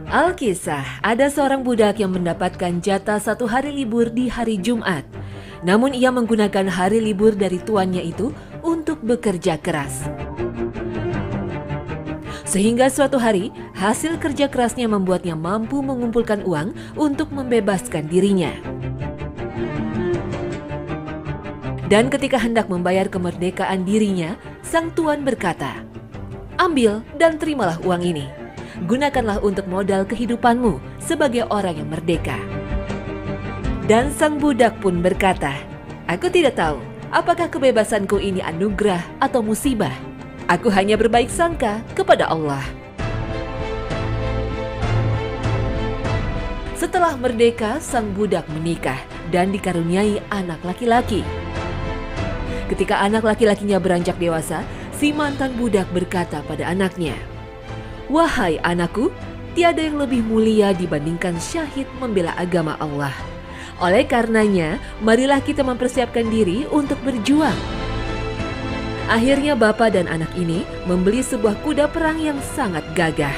Alkisah, ada seorang budak yang mendapatkan jatah 1 hari libur di hari Jumat. Namun ia menggunakan hari libur dari tuannya itu untuk bekerja keras. Sehingga suatu hari, hasil kerja kerasnya membuatnya mampu mengumpulkan uang untuk membebaskan dirinya. Dan ketika hendak membayar kemerdekaan dirinya, sang tuan berkata, "Ambil dan terimalah uang ini. Gunakanlah untuk modal kehidupanmu sebagai orang yang merdeka." Dan sang budak pun berkata, "Aku tidak tahu apakah kebebasanku ini anugerah atau musibah. Aku hanya berbaik sangka kepada Allah." Setelah merdeka, sang budak menikah dan dikaruniai anak laki-laki. Ketika anak laki-lakinya beranjak dewasa, si mantan budak berkata pada anaknya, "Wahai anakku, tiada yang lebih mulia dibandingkan syahid membela agama Allah. Oleh karenanya, marilah kita mempersiapkan diri untuk berjuang." Akhirnya bapak dan anak ini membeli sebuah kuda perang yang sangat gagah.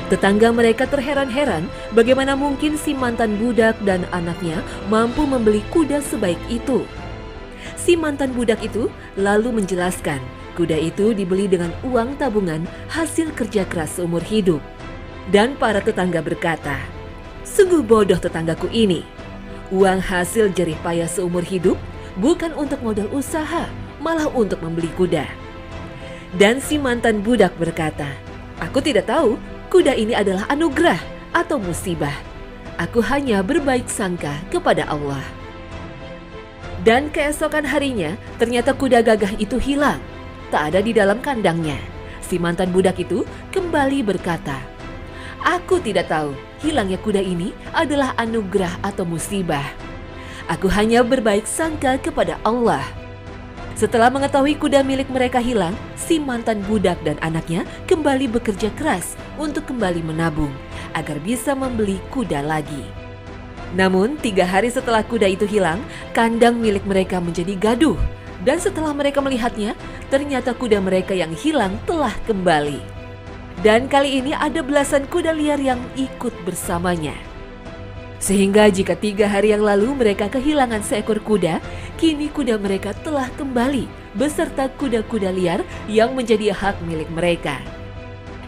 Tetangga mereka terheran-heran bagaimana mungkin si mantan budak dan anaknya mampu membeli kuda sebaik itu. Si mantan budak itu lalu menjelaskan kuda itu dibeli dengan uang tabungan hasil kerja keras seumur hidup. Dan para tetangga berkata, "Sungguh bodoh tetanggaku ini. Uang hasil jerih payah seumur hidup bukan untuk modal usaha, malah untuk membeli kuda." Dan si mantan budak berkata, "Aku tidak tahu kuda ini adalah anugerah atau musibah. Aku hanya berbaik sangka kepada Allah." Dan keesokan harinya, ternyata kuda gagah itu hilang. Tak ada di dalam kandangnya. Si mantan budak itu kembali berkata, "Aku tidak tahu hilangnya kuda ini adalah anugerah atau musibah. Aku hanya berbaik sangka kepada Allah." Setelah mengetahui kuda milik mereka hilang, si mantan budak dan anaknya kembali bekerja keras untuk kembali menabung agar bisa membeli kuda lagi. Namun 3 hari setelah kuda itu hilang, kandang milik mereka menjadi gaduh. Dan setelah mereka melihatnya, ternyata kuda mereka yang hilang telah kembali. Dan kali ini ada belasan kuda liar yang ikut bersamanya. Sehingga jika 3 hari yang lalu mereka kehilangan seekor kuda, kini kuda mereka telah kembali beserta kuda-kuda liar yang menjadi hak milik mereka.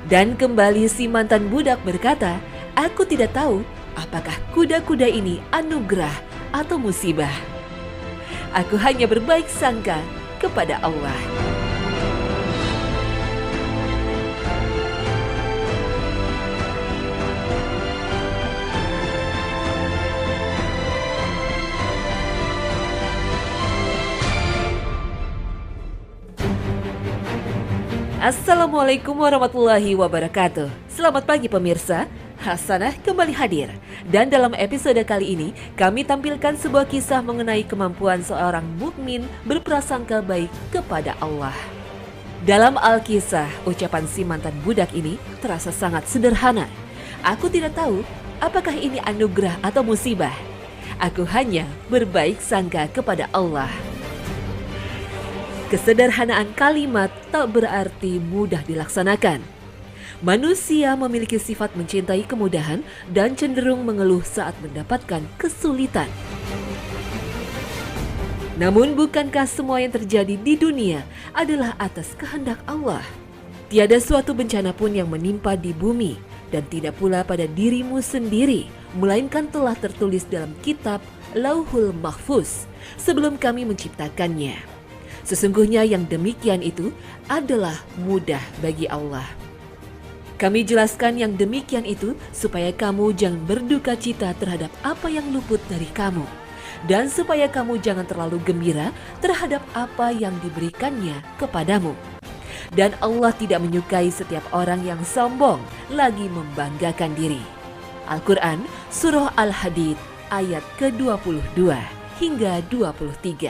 Dan kembali si mantan budak berkata, "Aku tidak tahu apakah kuda-kuda ini anugerah atau musibah. Aku hanya berbaik sangka kepada Allah." Assalamualaikum warahmatullahi wabarakatuh. Selamat pagi pemirsa. Hasanah kembali hadir. Dan dalam episode kali ini, kami tampilkan sebuah kisah mengenai kemampuan seorang mukmin berprasangka baik kepada Allah. Dalam Alkisah, ucapan si mantan budak ini terasa sangat sederhana. "Aku tidak tahu apakah ini anugerah atau musibah. Aku hanya berbaik sangka kepada Allah." Kesederhanaan kalimat tak berarti mudah dilaksanakan. Manusia memiliki sifat mencintai kemudahan dan cenderung mengeluh saat mendapatkan kesulitan. Namun bukankah semua yang terjadi di dunia adalah atas kehendak Allah? Tiada suatu bencana pun yang menimpa di bumi dan tidak pula pada dirimu sendiri, melainkan telah tertulis dalam kitab Lauhul Mahfuz sebelum kami menciptakannya. Sesungguhnya yang demikian itu adalah mudah bagi Allah. Kami jelaskan yang demikian itu supaya kamu jangan berduka cita terhadap apa yang luput dari kamu, dan supaya kamu jangan terlalu gembira terhadap apa yang diberikannya kepadamu. Dan Allah tidak menyukai setiap orang yang sombong lagi membanggakan diri. Al-Quran Surah Al-Hadid ayat ke-22 hingga 23.